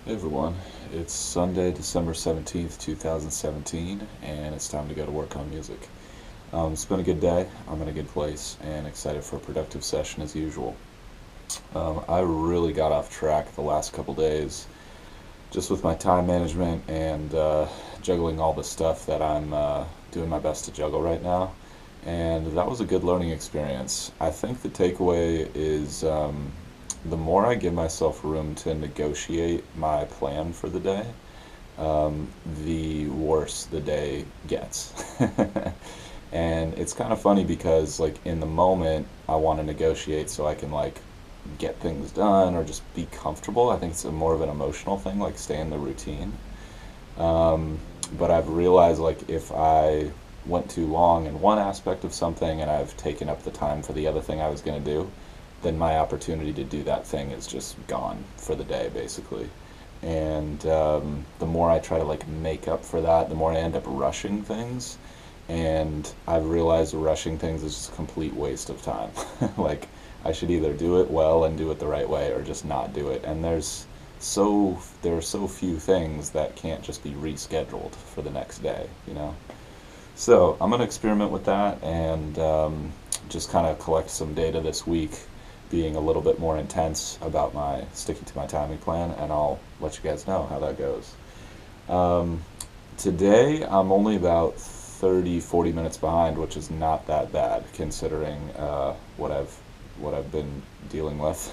Hey everyone, it's Sunday, December 17th, 2017, and it's time to go to work on music. It's been a good day, I'm in a good place, and excited for a productive session as usual. I really got off track the last couple days just with my time management and juggling all the stuff that I'm doing my best to juggle right now, and that was a good learning experience. I think the takeaway is the more I give myself room to negotiate my plan for the day, the worse the day gets. And it's kind of funny because like in the moment I want to negotiate so I can like get things done or just be comfortable. I think it's more of an emotional thing, like stay in the routine. Um, but I've realized like if I went too long in one aspect of something and I've taken up the time for the other thing I was going to do, then my opportunity to do that thing is just gone for the day, basically. And the more I try to like make up for that, the more I end up rushing things. And I've realized rushing things is just a complete waste of time. Like I should either do it well and do it the right way, or just not do it. And there are so few things that can't just be rescheduled for the next day, you know. So I'm gonna experiment with that and just kind of collect some data this week, being a little bit more intense about my sticking to my timing plan, and I'll let you guys know how that goes. Um, Today I'm only about 30, 40 minutes behind, which is not that bad considering what I've been dealing with.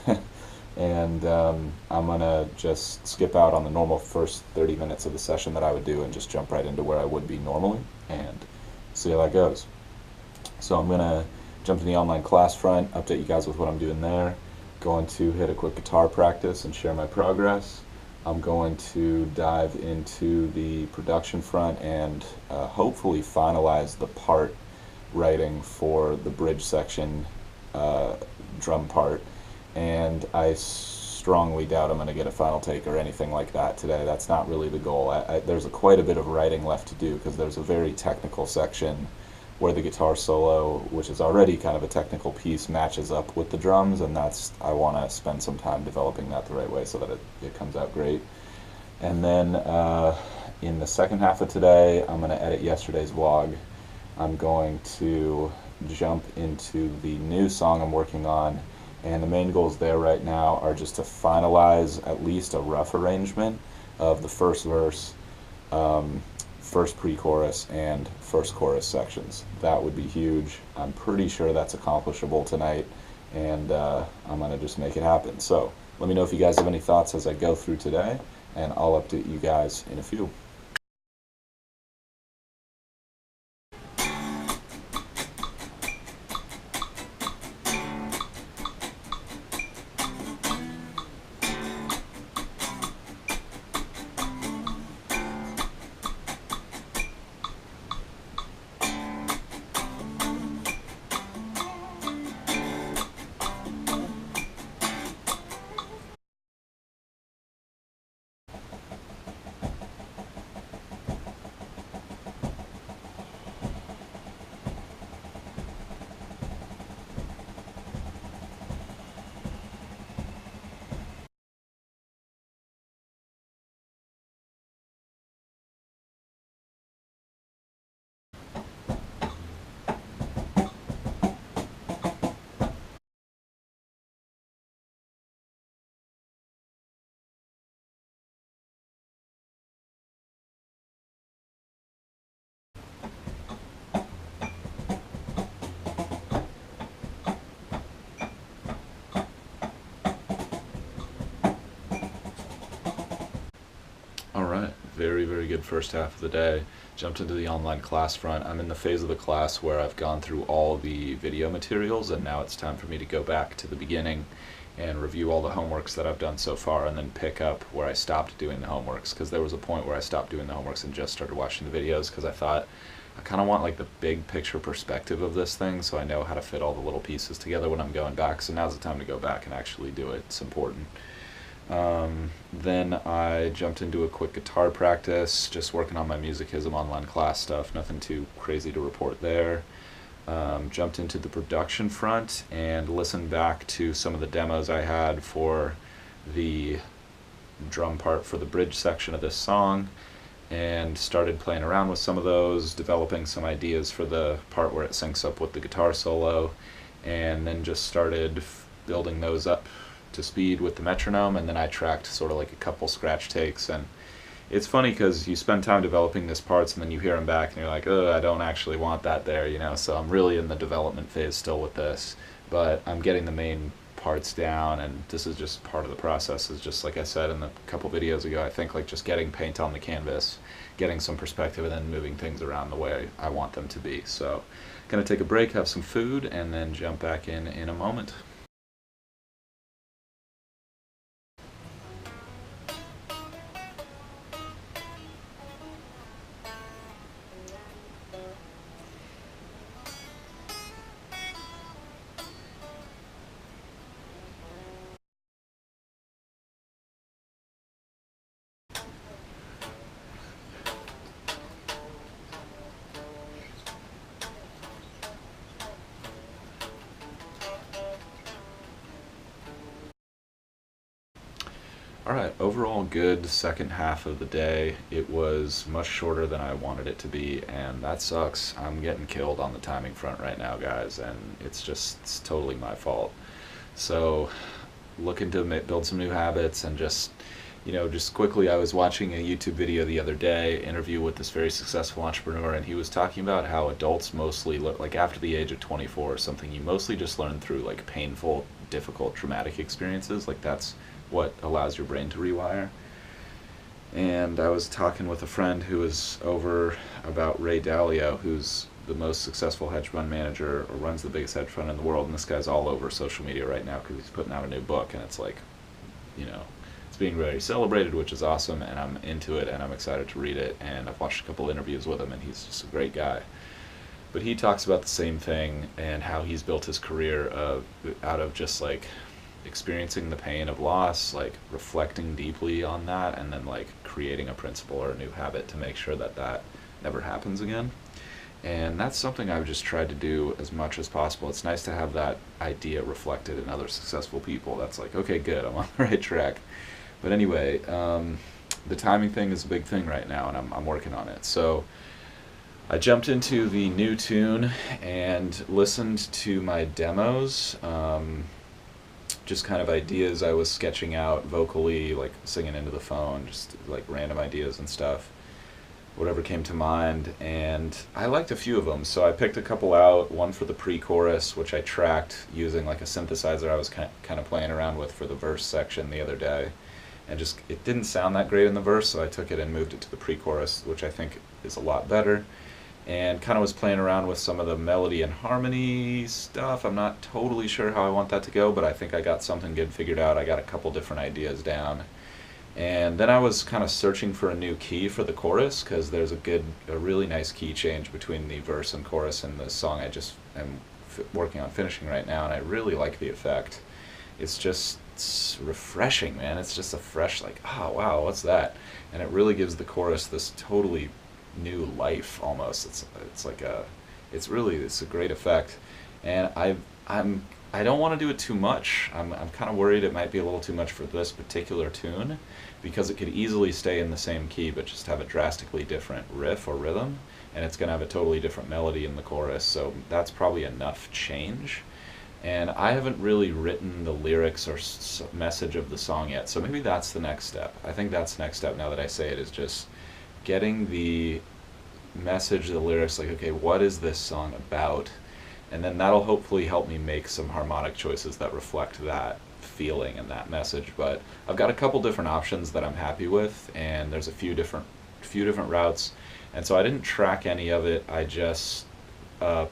And I'm gonna just skip out on the normal first 30 minutes of the session that I would do and just jump right into where I would be normally and see how that goes. So I'm gonna jump to the online class front, update you guys with what I'm doing there. Going to hit a quick guitar practice and share my progress. I'm going to dive into the production front and hopefully finalize the part writing for the bridge section uh, drum part. And I strongly doubt I'm going to get a final take or anything like that today. That's not really the goal. There's quite a bit of writing left to do because there's a very technical section where the guitar solo, which is already kind of a technical piece, matches up with the drums, and that's I want to spend some time developing that the right way so that it comes out great. And then in the second half of today, I'm going to edit yesterday's vlog. I'm going to jump into the new song I'm working on, and the main goals there right now are just to finalize at least a rough arrangement of the first verse, um, first pre-chorus, and first chorus sections. That would be huge. I'm pretty sure that's accomplishable tonight, and I'm going to just make it happen. So let me know if you guys have any thoughts as I go through today, and I'll update you guys in a few. All right, very, very good first half of the day. Jumped into the online class front. I'm in the phase of the class where I've gone through all the video materials, and now it's time for me to go back to the beginning and review all the homeworks that I've done so far and then pick up where I stopped doing the homeworks, because there was a point where I stopped doing the homeworks and just started watching the videos because I thought I kind of want like the big picture perspective of this thing so I know how to fit all the little pieces together when I'm going back. So now's the time to go back and actually do it. It's important. Then I jumped into a quick guitar practice, just working on my Musicism online class stuff, nothing too crazy to report there. Jumped into the production front and listened back to some of the demos I had for the drum part for the bridge section of this song, and started playing around with some of those, developing some ideas for the part where it syncs up with the guitar solo, and then just started building those up to speed with the metronome, and then I tracked sort of like a couple scratch takes. And it's funny because you spend time developing these parts and then you hear them back and you're like, oh, I don't actually want that there, you know. So I'm really in the development phase still with this, but I'm getting the main parts down, and this is just part of the process. Is just like I said in the couple videos ago, I think like just getting paint on the canvas, getting some perspective, and then moving things around the way I want them to be. So gonna take a break, have some food, and then jump back in a moment. Alright, overall good second half of the day. It was much shorter than I wanted it to be, and that sucks. I'm getting killed on the timing front right now, guys, and it's totally my fault. So, looking to build some new habits, and just, just quickly, I was watching a YouTube video the other day, interview with this very successful entrepreneur, and he was talking about how adults mostly, like after the age of 24 or something, you mostly just learn through like painful, difficult, traumatic experiences. Like that's what allows your brain to rewire. And I was talking with a friend who was over about Ray Dalio, who's the most successful hedge fund manager, or runs the biggest hedge fund in the world, and this guy's all over social media right now because he's putting out a new book, and it's like, it's being very celebrated, which is awesome, and I'm into it, and I'm excited to read it, and I've watched a couple interviews with him, and he's just a great guy. But he talks about the same thing, and how he's built his career out of just like experiencing the pain of loss, like reflecting deeply on that, and then like creating a principle or a new habit to make sure that that never happens again. And that's something I've just tried to do as much as possible. It's nice to have that idea reflected in other successful people. That's like, okay, good, I'm on the right track. But anyway, the timing thing is a big thing right now, and I'm working on it. So I jumped into the new tune and listened to my demos, just kind of ideas I was sketching out vocally, like singing into the phone, just like random ideas and stuff, whatever came to mind. And I liked a few of them, so I picked a couple out, one for the pre-chorus, which I tracked using like a synthesizer I was kind of playing around with for the verse section the other day. And just, it didn't sound that great in the verse, so I took it and moved it to the pre-chorus, which I think is a lot better. And kind of was playing around with some of the melody and harmony stuff. I'm not totally sure how I want that to go, but I think I got something good figured out. I got a couple different ideas down. And then I was kind of searching for a new key for the chorus, because there's a really nice key change between the verse and chorus in the song I just am working on finishing right now, and I really like the effect. It's refreshing, man. It's just a fresh, like, oh wow, what's that? And it really gives the chorus this totally new life almost. It's a great effect. And I don't want to do it too much. I'm kind of worried it might be a little too much for this particular tune, because it could easily stay in the same key but just have a drastically different riff or rhythm, and it's going to have a totally different melody in the chorus, so that's probably enough change. And I haven't really written the lyrics or message of the song yet, so maybe that's the next step. I think that's the next step, now that I say it, is just getting the message, the lyrics, like, okay, what is this song about? And then that'll hopefully help me make some harmonic choices that reflect that feeling and that message. But I've got a couple different options that I'm happy with, and there's a few different routes. And so I didn't track any of it. I just was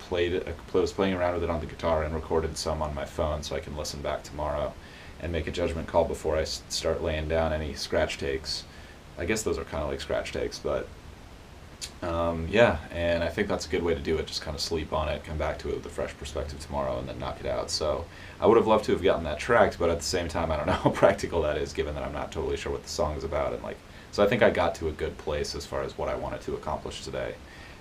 playing around with it on the guitar and recorded some on my phone, so I can listen back tomorrow and make a judgment call before I start laying down any scratch takes. I guess those are kind of like scratch takes, but yeah, and I think that's a good way to do it. Just kind of sleep on it, come back to it with a fresh perspective tomorrow, and then knock it out. So I would have loved to have gotten that tracked, but at the same time, I don't know how practical that is, given that I'm not totally sure what the song is about. And like, so I think I got to a good place as far as what I wanted to accomplish today,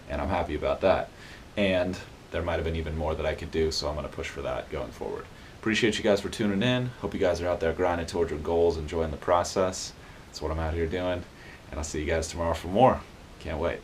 and I'm happy about that. And there might have been even more that I could do, so I'm going to push for that going forward. Appreciate you guys for tuning in. Hope you guys are out there grinding towards your goals, enjoying the process. That's what I'm out here doing, and I'll see you guys tomorrow for more. Can't wait.